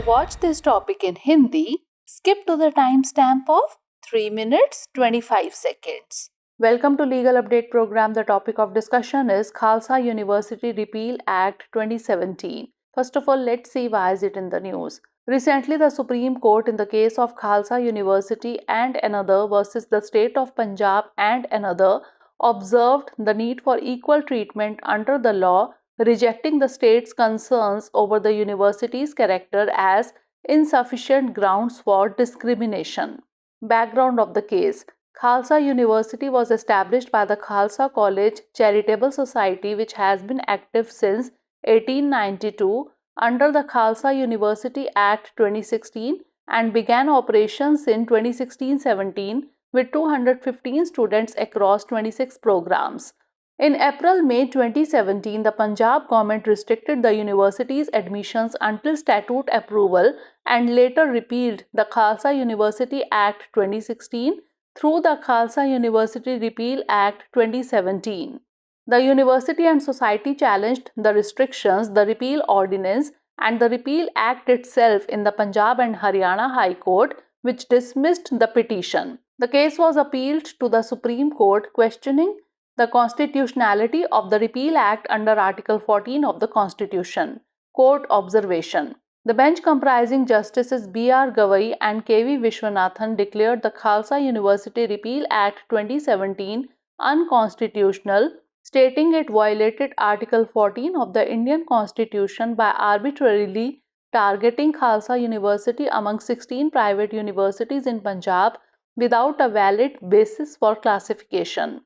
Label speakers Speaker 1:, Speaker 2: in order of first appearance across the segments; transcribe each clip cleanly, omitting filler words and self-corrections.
Speaker 1: watch this topic in Hindi, skip to the timestamp of 3 minutes 25 seconds. Welcome to Legal Update Program. The topic of discussion is Khalsa University Repeal Act 2017. First of all, let's see why is it in the news. Recently, the Supreme Court in the case of Khalsa University and another versus the state of Punjab and another observed the need for equal treatment under the law, rejecting the state's concerns over the university's character as insufficient grounds for discrimination. Background of the case: Khalsa University was established by the Khalsa College Charitable Society, which has been active since 1892 under the Khalsa University Act 2016 and began operations in 2016-17 with 215 students across 26 programs. In April-May 2017, the Punjab government restricted the university's admissions until statute approval and later repealed the Khalsa University Act 2016 through the Khalsa University Repeal Act 2017. The university and society challenged the restrictions, the repeal ordinance, and the Repeal Act itself in the Punjab and Haryana High Court, which dismissed the petition. The case was appealed to the Supreme Court, questioning the constitutionality of the Repeal Act under Article 14 of the Constitution. Court observation: the bench comprising Justices B.R. Gavai and K.V. Vishwanathan declared the Khalsa University Repeal Act 2017 unconstitutional, stating it violated Article 14 of the Indian Constitution by arbitrarily targeting Khalsa University among 16 private universities in Punjab without a valid basis for classification.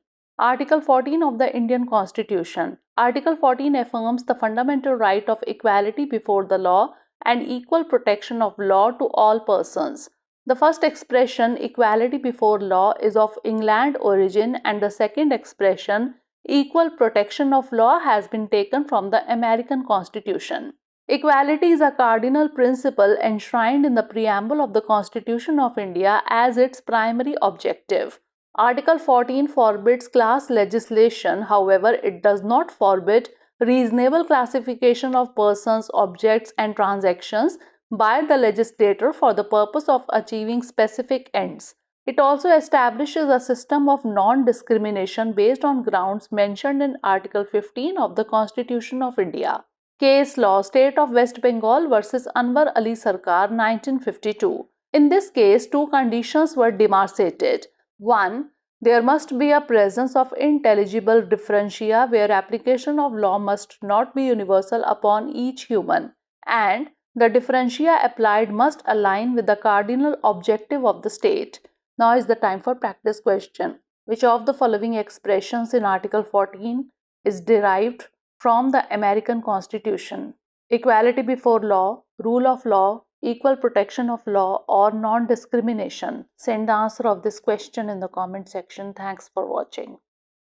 Speaker 1: Article 14 of the Indian Constitution. Article 14 affirms the fundamental right of equality before the law and equal protection of law to all persons. The first expression, equality before law, is of England origin, and the second expression, equal protection of law, has been taken from the American Constitution. Equality is a cardinal principle enshrined in the preamble of the Constitution of India as its primary objective. Article 14 forbids class legislation, however, it does not forbid reasonable classification of persons, objects, and transactions by the legislator for the purpose of achieving specific ends. It also establishes a system of non-discrimination based on grounds mentioned in Article 15 of the Constitution of India. Case law: State of West Bengal versus Anwar Ali Sarkar, 1952. In this case, two conditions were demarcated. 1. There must be a presence of intelligible differentia where application of law must not be universal upon each human, and the differentia applied must align with the cardinal objective of the state. Now is the time for practice question. Which of the following expressions in Article 14 is derived from the American Constitution? Equality before law, rule of law, equal protection of law, or non-discrimination? Send the answer of this question in the comment section. Thanks for watching.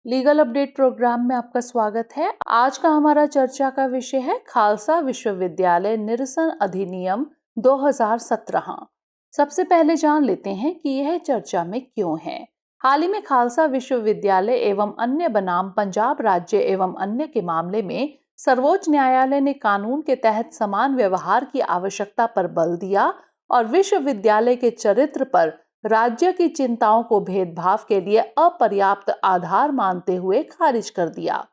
Speaker 1: Legal update program में आपका स्वागत है। आज का हमारा चर्चा का विषय है खालसा विश्वविद्यालय निरसन अधिनियम 2017। सबसे पहले जान लेते हैं कि यह चर्चा में क्यों है। हाल ही में खालसा विश्वविद्यालय एवं अन्य बनाम पंजाब राज्य एवं अन्य के मामले में सर्वोच्च न्यायालय ने कानून के तहत समान व्यवहार की आवश्यकता पर बल दिया और विश्वविद्यालय के चरित्र पर राज्य की चिंताओं को भेदभाव के लिए अपर्याप्त आधार मानते हुए खारिज कर दिया।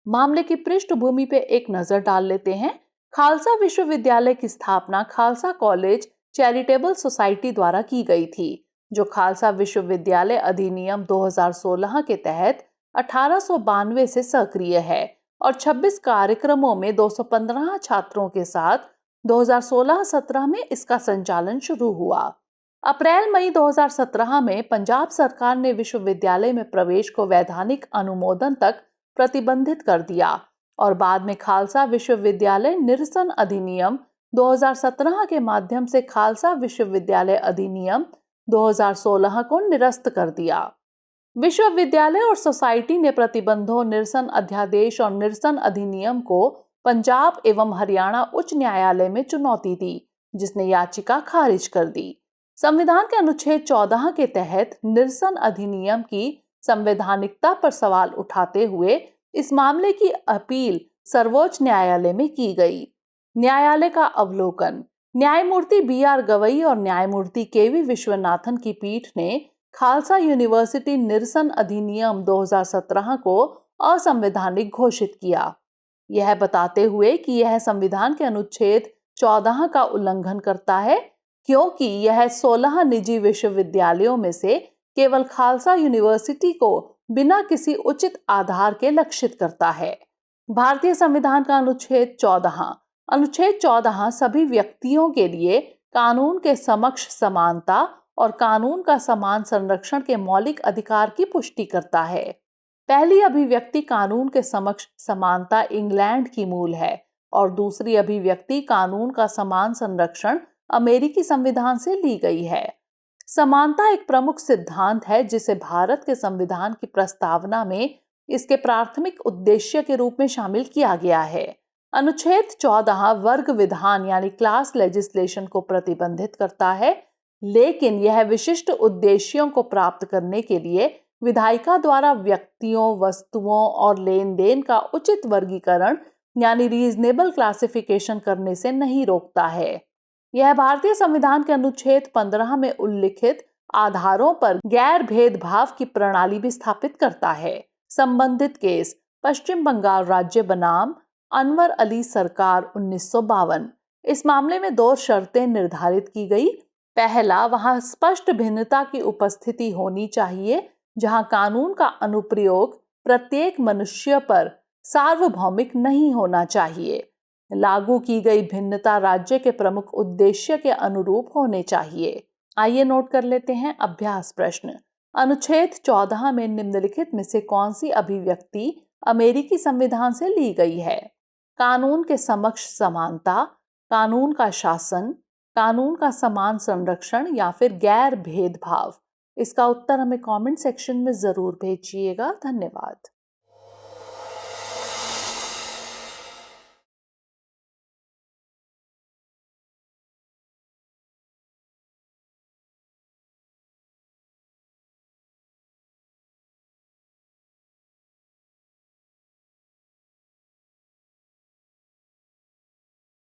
Speaker 1: मामले की पृष्ठभूमि पे एक नजर डाल लेते हैं। खालसा विश्वविद्यालय की स्थापना खालसा कॉलेज चैरिटेबल सोसाइटी द्वारा की गई थी, जो खालसा विश्वविद्यालय अधिनियम 2016 के तहत 1892 से सक्रिय है और 26 कार्यक्रमों में 215 छात्रों के साथ 2016-17 में इसका संचालन शुरू हुआ। अप्रैल-मई 2017 में पंजाब सरकार ने विश्वविद्यालय में प्रवेश को वैधानिक अनुमोदन तक प्रतिबंधित कर दिया और बाद में खालसा विश्वविद्यालय निरसन अधिनियम 2017 के माध्यम से खालसा विश्वविद्यालय अधिनियम 2016 को निरस्त कर दिया। विश्वविद्यालय और सोसाइटी ने प्रतिबंधों, निरसन अध्यादेश और निरसन अधिनियम को पंजाब एवं हरियाणा उच्च न्यायालय में चुनौती दी, जिसने याचिका खारिज कर दी। संविधान के अनुच्छेद 14 के तहत निरसन अधिनियम की संवैधानिकता पर सवाल उठाते हुए इस मामले की अपील सर्वोच्च न्यायालय में की गई। न्यायालय का अवलोकन: न्यायमूर्ति B.R. गवई और न्यायमूर्ति KV विश्वनाथन की पीठ ने खालसा यूनिवर्सिटी निरसन अधिनियम 2017 को असंवैधानिक घोषित किया, यह बताते हुए कि यह संविधान के अनुच्छेद 14 का उल्लंघन करता है, क्योंकि यह 16 निजी विश्वविद्यालयों में से केवल खालसा यूनिवर्सिटी को बिना किसी उचित आधार के लक्षित करता है। भारतीय संविधान का अनुच्छेद 14 सभी व्यक्तियों के लिए कानून के समक्ष समानता और कानून का समान संरक्षण के मौलिक अधिकार की पुष्टि करता है। पहली अभिव्यक्ति कानून के समक्ष समानता इंग्लैंड की मूल है और दूसरी अभिव्यक्ति कानून का समान संरक्षण अमेरिकी संविधान से ली गई है। समानता एक प्रमुख सिद्धांत है जिसे भारत के संविधान की प्रस्तावना में इसके प्राथमिक उद्देश्य के रूप में शामिल किया गया है। अनुच्छेद 14 वर्ग विधान यानी क्लास लेजिस्लेशन को प्रतिबंधित करता है, लेकिन यह विशिष्ट उद्देश्यों को प्राप्त करने के लिए विधायिका द्वारा व्यक्तियों, वस्तुओं और लेन देन का उचित वर्गीकरण यानी रीजनेबल क्लासिफिकेशन करने से नहीं रोकता है। यह भारतीय संविधान के अनुच्छेद 15 में उल्लिखित आधारों पर गैर भेदभाव की प्रणाली भी स्थापित करता है। संबंधित केस पश्चिम बंगाल राज्य बनाम अनवर अली सरकार 1952। इस मामले में 2 शर्तें निर्धारित की गई। पहला, वहां स्पष्ट भिन्नता की उपस्थिति होनी चाहिए जहां कानून का अनुप्रयोग प्रत्येक मनुष्य पर सार्वभौमिक नहीं होना चाहिए। लागू की गई भिन्नता राज्य के प्रमुख उद्देश्य के अनुरूप होने चाहिए। आइए नोट कर लेते हैं अभ्यास प्रश्न। अनुच्छेद 14 में निम्नलिखित में से कौन सी अभिव्यक्ति अमेरिकी संविधान से ली गई है? कानून के समक्ष समानता, कानून का शासन, कानून का समान संरक्षण या फिर गैर भेदभाव? इसका उत्तर हमें कमेंट सेक्शन में जरूर भेजिएगा। धन्यवाद।